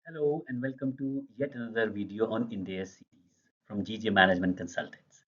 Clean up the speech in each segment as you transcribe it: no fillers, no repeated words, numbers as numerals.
Hello and welcome to yet another video on India series from GJ Management Consultants.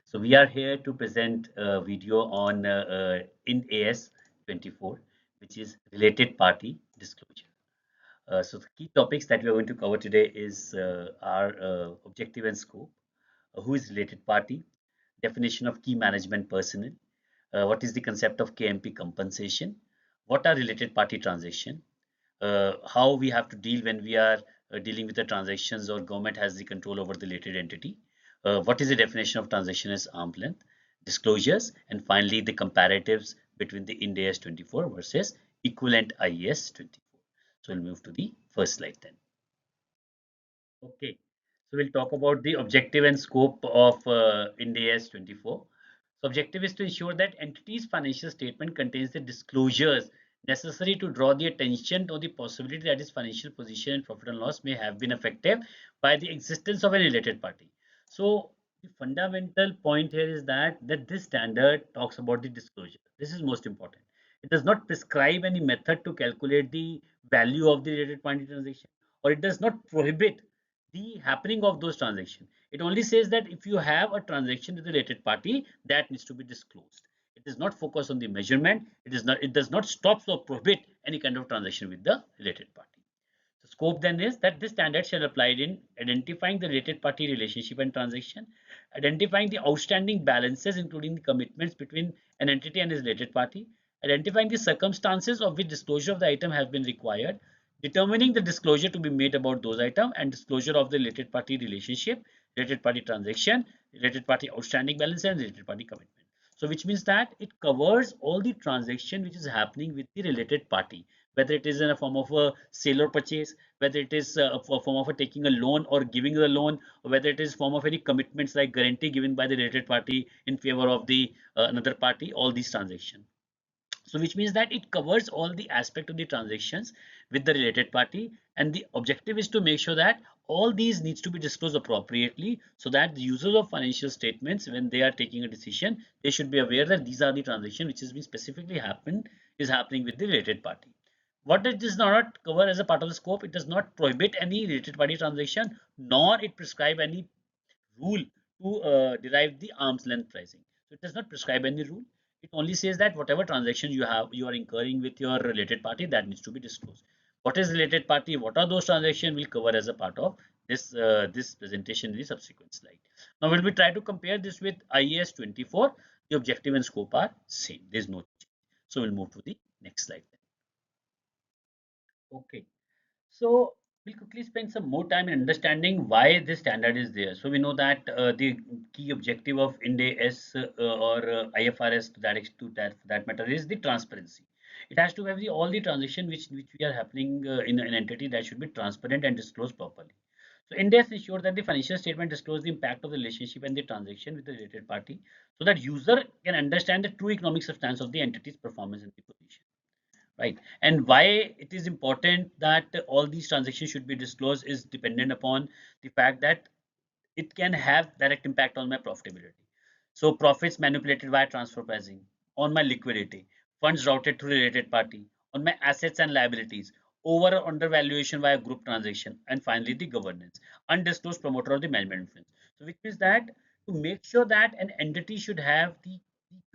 So we are here to present a video on IND AS 24, which is related party disclosure. So the key topics that we are going to cover today is our objective and scope, who is related party, definition of key management personnel, what is the concept of KMP compensation, what are related party transaction, how we have to deal when we are dealing with the transactions or government has the control over the related entity, what is the definition of transaction as arm's length, disclosures, and finally the comparatives between the IND AS 24 versus equivalent IES 24. So we'll move to the first slide then. Okay, so we'll talk about the objective and scope of IND AS 24. So objective is to ensure that entity's financial statement contains the disclosures necessary to draw the attention to the possibility that its financial position and profit and loss may have been affected by the existence of a related party. So the fundamental point here is that this standard talks about the disclosure. This is most important. It does not prescribe any method to calculate the value of the related party transaction, or it does not prohibit the happening of those transactions. It only says that if you have a transaction with a related party, that needs to be disclosed. It does not focus on the measurement. It does not stop or prohibit any kind of transaction with the related party. The scope then is that this standard shall apply in identifying the related party relationship and transaction, identifying the outstanding balances, including the commitments between an entity and its related party, identifying the circumstances of which disclosure of the item has been required, determining the disclosure to be made about those items, and disclosure of the related party relationship, related party transaction, related party outstanding balance, and related party commitment. So which means that it covers all the transaction which is happening with the related party, whether it is in a form of a sale or purchase, whether it is a form of a taking a loan or giving the loan, or whether it is form of any commitments like guarantee given by the related party in favor of the another party, all these transactions. So which means that it covers all the aspect of the transactions with the related party, and the objective is to make sure that all these needs to be disclosed appropriately, so that the users of financial statements, when they are taking a decision, they should be aware that these are the transactions which has been specifically happening with the related party. What it does not cover as a part of the scope, it does not prohibit any related party transaction, nor it prescribe any rule to derive the arm's length pricing. So it does not prescribe any rule. It only says that whatever transaction you are incurring with your related party, that needs to be disclosed. What is related party? What are those transactions? We'll cover as a part of this presentation in the subsequent slide. Now, when we try to compare this with IAS 24, the objective and scope are same. There's no change. So we'll move to the next slide. Okay. So we'll quickly spend some more time in understanding why this standard is there. So we know that the key objective of IND AS or IFRS to that matter is the transparency. It has to have all the transaction which we are happening in an entity, that should be transparent and disclosed properly. So IND AS ensures that the financial statement discloses the impact of the relationship and the transaction with the related party, so that user can understand the true economic substance of the entity's performance and the position, right? And why it is important that all these transactions should be disclosed is dependent upon the fact that it can have direct impact on my profitability. So profits manipulated via transfer pricing, on my liquidity, funds routed to related party, on my assets and liabilities, over or undervaluation via group transaction, and finally the governance, undisclosed promoter of the management influence. So which means that to make sure that an entity should have the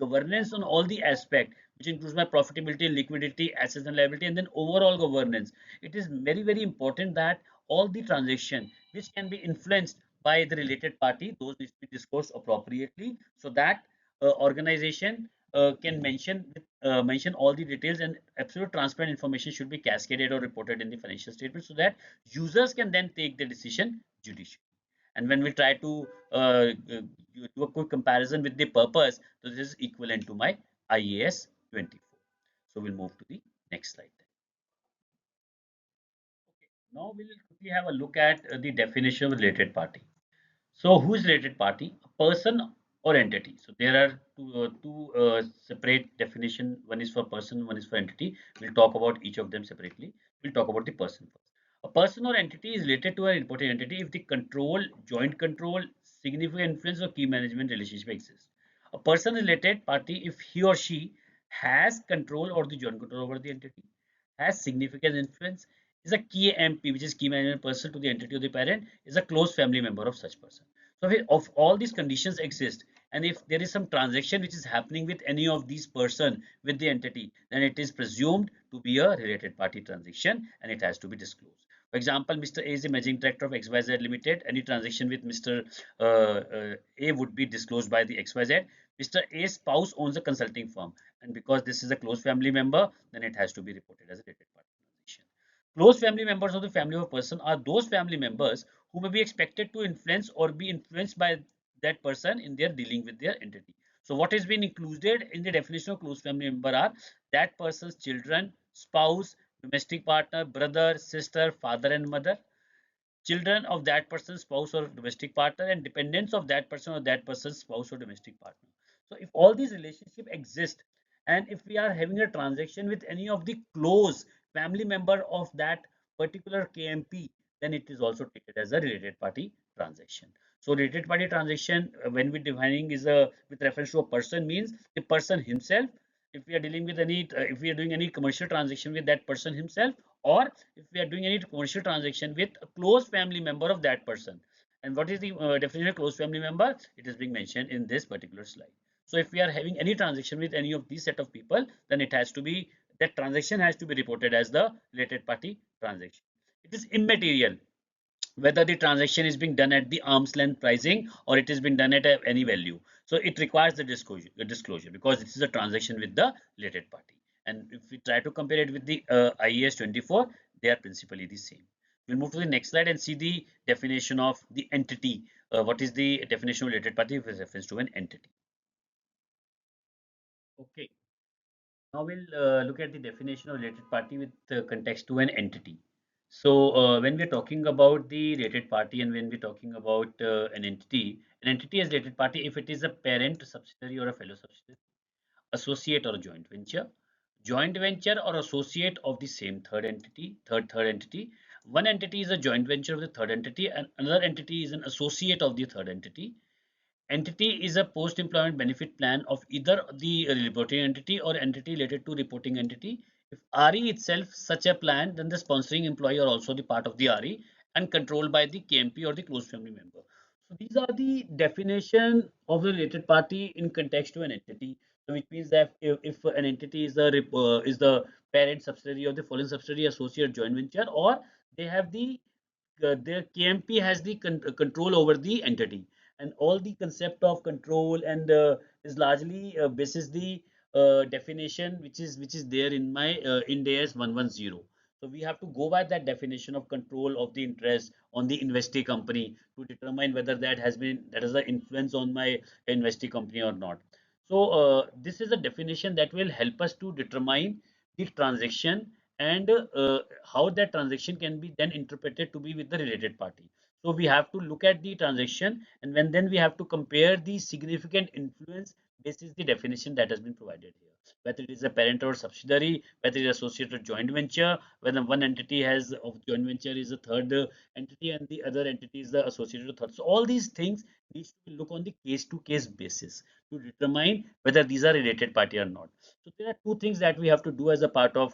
governance on all the aspect, which includes my profitability, liquidity, assets and liability, and then overall governance, it is very important that all the transaction which can be influenced by the related party, those need to be disclosed appropriately, so that organization can mention all the details, and absolute transparent information should be cascaded or reported in the financial statement, so that users can then take the decision judicially. And when we try to do a quick comparison with the purpose, so this is equivalent to my IAS 24. So we'll move to the next slide. Now we'll quickly have a look at the definition of related party. So who is related party? A person or entity. So there are two separate definition. One is for person, one is for entity. We'll talk about each of them separately. We'll talk about the person first. A person or entity is related to an important entity if the control, joint control, significant influence, or key management relationship exists. A person is related party if he or she has control or the joint control over the entity, has significant influence, is a key MP, which is key management person to the entity of the parent, is a close family member of such person. So if all these conditions exist, and if there is some transaction which is happening with any of these person with the entity, then it is presumed to be a related party transaction and it has to be disclosed. For example, Mr. A is the managing director of XYZ Limited. Any transaction with Mr. A would be disclosed by the XYZ. Mr. A's spouse owns a consulting firm, and because this is a close family member, then it has to be reported as a related party transaction. Close family members of the family of a person are those family members who may be expected to influence or be influenced by that person in their dealing with their entity. So what has been included in the definition of close family member are that person's children, spouse, domestic partner, brother, sister, father and mother, children of that person's spouse or domestic partner, and dependents of that person or that person's spouse or domestic partner. So if all these relationships exist, and if we are having a transaction with any of the close family member of that particular KMP, then it is also treated as a related party transaction. So related party transaction, when we defining is a with reference to a person, means the person himself. If we are dealing with any, if we are doing any commercial transaction with that person himself, or if we are doing any commercial transaction with a close family member of that person. And what is the definition of close family member? It is being mentioned in this particular slide. So if we are having any transaction with any of these set of people, then it has to be, that transaction has to be reported as the related party transaction. It is immaterial whether the transaction is being done at the arm's length pricing or it is being done at any value. So it requires the disclosure because this is a transaction with the related party. And if we try to compare it with the IAS 24, they are principally the same. We'll move to the next slide and see the definition of the entity. What is the definition of related party with reference to an entity? Okay. Now we'll look at the definition of related party with context to an entity. So when we're talking about the related party and when we're talking about an entity is related party if it is a parent, subsidiary or a fellow subsidiary, associate or a joint venture or associate of the same third entity. One entity is a joint venture of the third entity and another entity is an associate of the third entity. Entity is a post-employment benefit plan of either the reporting entity or entity related to reporting entity. If RE itself such a plan, then the sponsoring employee are also the part of the RE and controlled by the KMP or the close family member. So these are the definition of the related party in context to an entity. So which means that if an entity is is the parent subsidiary or the foreign subsidiary, associate, joint venture, or they have the KMP has the control over the entity, and all the concept of control and is largely basis the definition which is there in my IND AS 110. So we have to go by that definition of control of the interest on the investee company to determine whether that has an influence on my investee company or not. So this is a definition that will help us to determine the transaction and how that transaction can be then interpreted to be with the related party. So we have to look at the transaction and then we have to compare the significant influence. This is the definition that has been provided here. Whether it is a parent or subsidiary, whether it is associated joint venture, whether one entity has of joint venture is a third entity and the other entity is the associated third. So all these things needs to be look on the case to case basis to determine whether these are related party or not. So there are two things that we have to do as a part of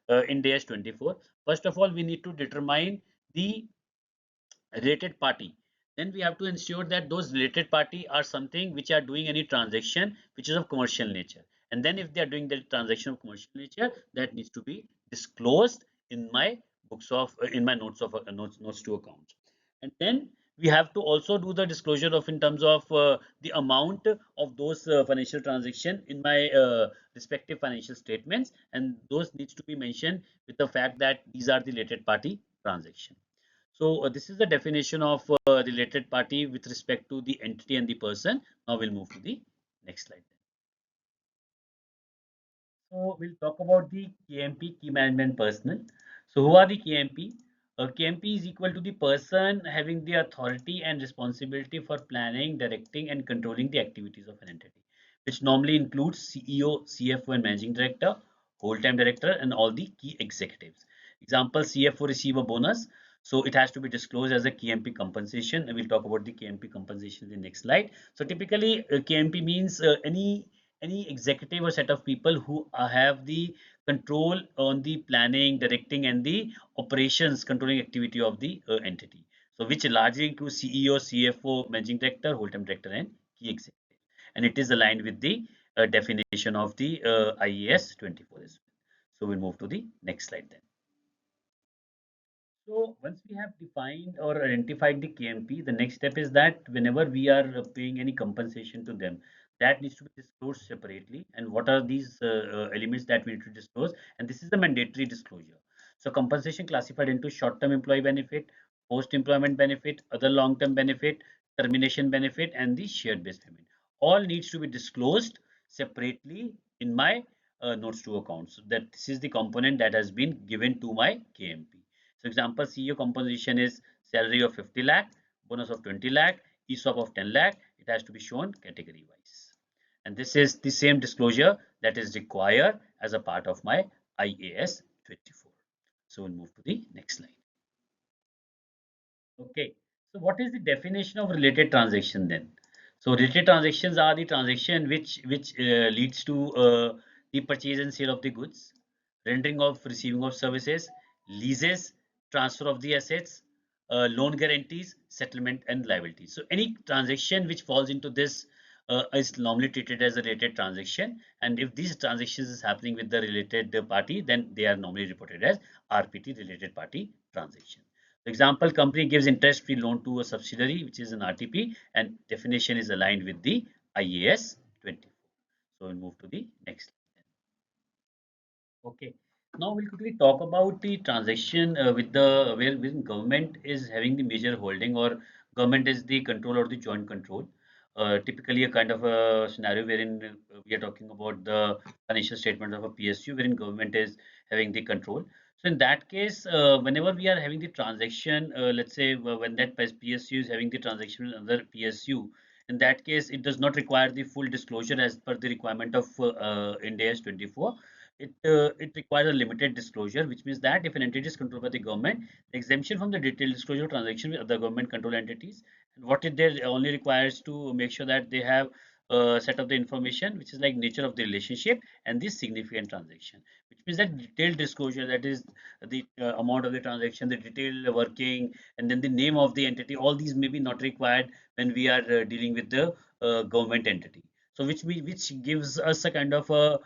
IND AS 24. First of all, we need to determine the related party. Then we have to ensure that those related party are something which are doing any transaction which is of commercial nature. And then if they are doing the transaction of commercial nature, that needs to be disclosed in my books of in my notes of notes to accounts. And then we have to also do the disclosure of in terms of the amount of those financial transaction in my respective financial statements, and those needs to be mentioned with the fact that these are the related party transaction. So this is the definition of related party with respect to the entity and the person. Now we'll move to the next slide. So we'll talk about the KMP, key management personnel. So who are the KMP? KMP is equal to the person having the authority and responsibility for planning, directing, and controlling the activities of an entity, which normally includes CEO, CFO, and managing director, whole-time director, and all the key executives. Example: CFO receive a bonus, so it has to be disclosed as a KMP compensation. And we'll talk about the KMP compensation in the next slide. So typically, KMP means any executive or set of people who have the control on the planning, directing, and the operations controlling activity of the entity. So, which largely includes CEO, CFO, managing director, whole-time director, and key executive. And it is aligned with the definition of the IAS 24 as well. So, we'll move to the next slide then. So once we have defined or identified the KMP, the next step is that whenever we are paying any compensation to them, that needs to be disclosed separately. And what are these elements that we need to disclose? And this is the mandatory disclosure. So compensation classified into short-term employee benefit, post-employment benefit, other long-term benefit, termination benefit, and the shared-based payment. All needs to be disclosed separately in my notes to accounts. So that this is the component that has been given to my KMP. So example, CEO composition is salary of 50 lakh, bonus of 20 lakh, ESOP of 10 lakh. It has to be shown category wise. And this is the same disclosure that is required as a part of my IAS 24. So we'll move to the next slide. Okay, so what is the definition of related transaction then? So related transactions are the transaction which leads to the purchase and sale of the goods, rendering of receiving of services, leases, transfer of the assets, loan guarantees, settlement and liabilities. So any transaction which falls into this is normally treated as a related transaction, and if these transactions is happening with the related party, then they are normally reported as RPT, related party transaction. For example, company gives interest-free loan to a subsidiary, which is an RTP, and definition is aligned with the IAS 24. So we'll move to the next. Okay. Now we'll quickly talk about the transaction with the where when government is having the major holding or government is the control or the joint control. Typically a kind of a scenario wherein we are talking about the financial statement of a PSU wherein government is having the control. So in that case, whenever we are having the transaction, let's say when that PSU is having the transaction with another PSU, in that case, it does not require the full disclosure as per the requirement of IND AS 24. It requires a limited disclosure, which means that if an entity is controlled by the government, the exemption from the detailed disclosure transaction with other government controlled entities, and what it there only requires to make sure that they have set up the information, which is like nature of the relationship and the significant transaction, which means that detailed disclosure, that is the amount of the transaction, the detailed working, and then the name of the entity. All these may be not required when we are dealing with the government entity. So which gives us a kind of a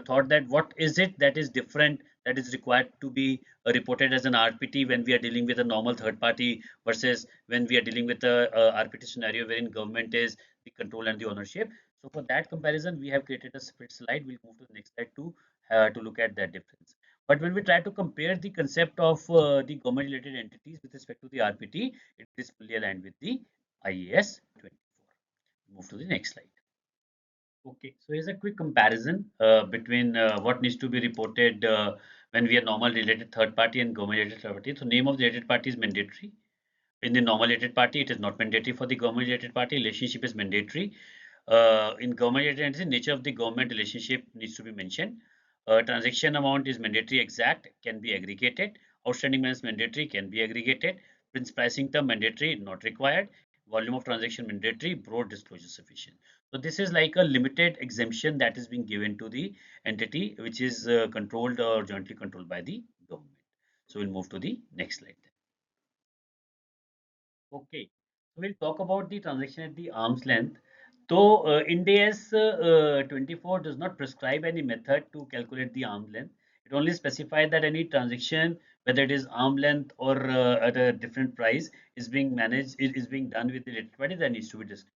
thought that what is it that is different that is required to be reported as an RPT when we are dealing with a normal third party versus when we are dealing with a, RPT scenario wherein government is the control and the ownership. So for that comparison, we have created a separate slide. We'll move to the next slide to look at that difference. But when we try to compare the concept of the government related entities with respect to the RPT, it is fully aligned with the IAS 24. Move to the next slide. Okay, so here's a quick comparison between what needs to be reported when we are normal related third party and government related third party. So name of the related party is mandatory. In the normal related party, it is not mandatory. For the government related party, relationship is mandatory. In government related entity, nature of the government relationship needs to be mentioned. Transaction amount is mandatory, exact, can be aggregated. Outstanding balance mandatory, can be aggregated. Prince pricing term mandatory, not required. Volume of transaction mandatory, broad disclosure sufficient. So this is like a limited exemption that is being given to the entity which is controlled or jointly controlled by the government. So we'll move to the next slide. Okay, so we'll talk about the transaction at the arm's length. Though IND AS 24 does not prescribe any method to calculate the arm's length, it only specifies that any transaction, whether it is arm length or at a different price, is being managed, it is being done with the related party that needs to be disclosed.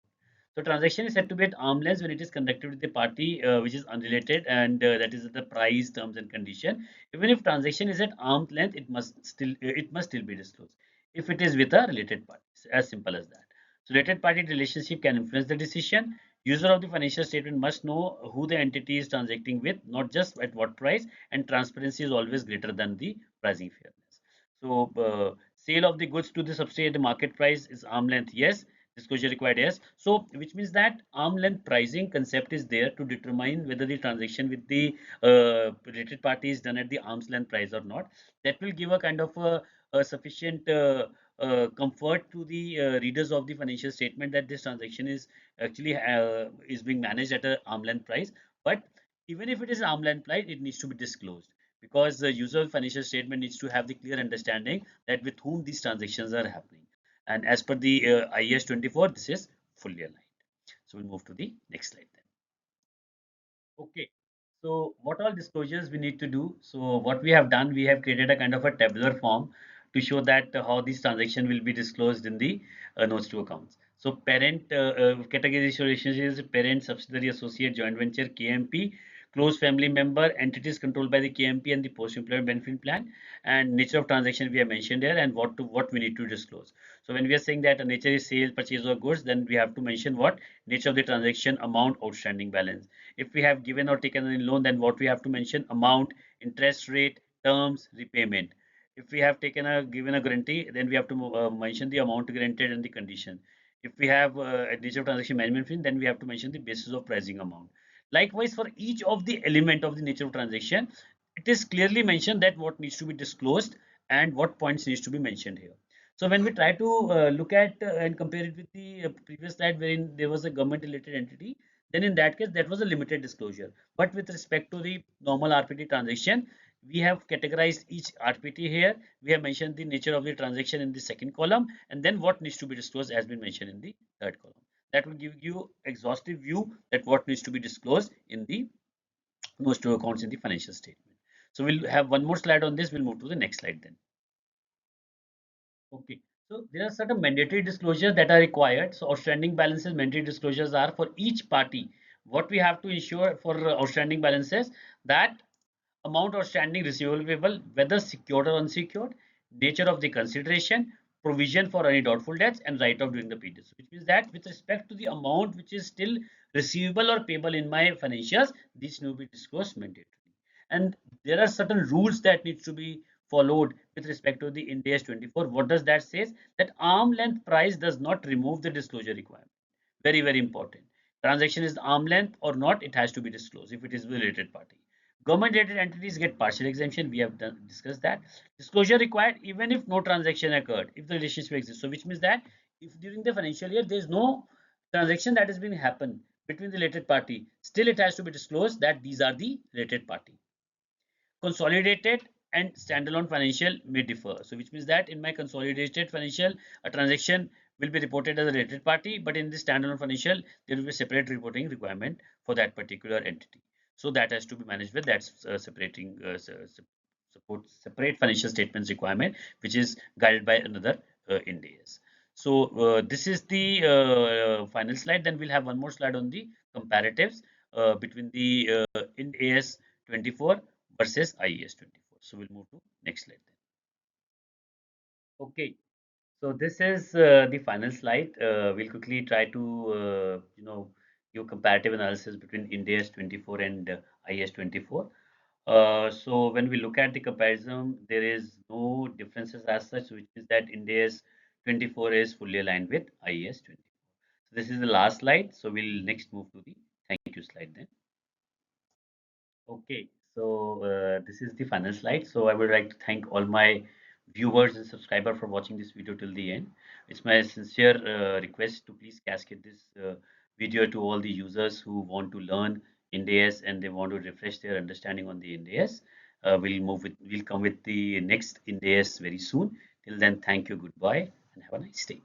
So transaction is said to be at arm's length when it is conducted with a party which is unrelated, and that is the price, terms, and condition. Even if transaction is at arm's length, it must still be disclosed if it is with a related party. It's as simple as that. So related party relationship can influence the decision. User of the financial statement must know who the entity is transacting with, not just at what price, and transparency is always greater than the pricing fairness. So sale of the goods to the subsidiary at the market price is arm length, yes. Disclosure required, yes. So which means that arm length pricing concept is there to determine whether the transaction with the related party is done at the arm's length price or not. That will give a kind of a sufficient comfort to the readers of the financial statement that this transaction is actually is being managed at a arm length price. But Even if it is arm length flight, it needs to be disclosed because the user financial statement needs to have the clear understanding that with whom these transactions are happening. And as per the IAS 24, this is fully aligned. So we'll move to the next slide then. Okay. So what all disclosures we need to do? So what we have done, we have created a kind of a tabular form to show that how this transaction will be disclosed in the notes to accounts. So parent category relationship is parent, subsidiary, associate, joint venture, KMP, close family member, entities controlled by the KMP and the post-employment benefit plan, and nature of transaction we have mentioned here, and what we need to disclose. So when we are saying that a nature is sale, purchase of goods, then we have to mention what nature of the transaction, amount, outstanding balance. If we have given or taken a loan, then what we have to mention: amount, interest rate, terms, repayment. If we have taken a given a guarantee, then we have to mention the amount granted and the condition. If we have a digital transaction management fee, then we have to mention the basis of pricing amount. Likewise, for each of the element of the nature of transaction, it is clearly mentioned that what needs to be disclosed and what points needs to be mentioned here. So when we try to look at and compare it with the previous slide wherein there was a government related entity, then in that case that was a limited disclosure. But with respect to the normal RPT transaction, we have categorized each RPT here. We have mentioned the nature of the transaction in the second column, and then what needs to be disclosed has been mentioned in the third column. That will give you exhaustive view that what needs to be disclosed in the notes to accounts in the financial statement. So we'll have one more slide on this. We'll move to the next slide then. Okay. So there are certain mandatory disclosures that are required. So outstanding balances, mandatory disclosures are for each party. What we have to ensure for outstanding balances, that amount outstanding receivable, whether secured or unsecured, nature of the consideration, provision for any doubtful debts, and write off during the period. Which means that with respect to the amount which is still receivable or payable in my financials, this will be disclosed mandatorily. And there are certain rules that needs to be followed with respect to the IND AS 24. What does that say? That arm length price does not remove the disclosure requirement. Very, very important. Transaction is arm length or not, it has to be disclosed if it is related party. Government related entities get partial exemption. We have discussed that. Disclosure required even if no transaction occurred, if the relationship exists. So which means that if during the financial year there is no transaction that has been happened between the related party, still it has to be disclosed that these are the related party. Consolidated and standalone financial may differ. So which means that in my consolidated financial, a transaction will be reported as a related party, but in the standalone financial, there will be separate reporting requirement for that particular entity. So that has to be managed with that separating support separate financial statements requirement, which is guided by another IND AS. So this is the final slide. Then we'll have one more slide on the comparatives between the IND AS 24 versus IES 24. So we'll move to next slide then. Okay, so this is the final slide. We'll quickly try to do comparative analysis between IND-AS 24 and IES 24. So when we look at the comparison, there is no differences as such, which is that IND-AS 24 is fully aligned with IES 24. So this is the last slide. So we'll next move to the thank you slide then. Okay, so this is the final slide. So I would like to thank all my viewers and subscribers for watching this video till the end. It's my sincere request to please cascade this video to all the users who want to learn INDAS and they want to refresh their understanding on the INDAS. We'll come with the next INDAS very soon. Till then, thank you, goodbye, and have a nice day.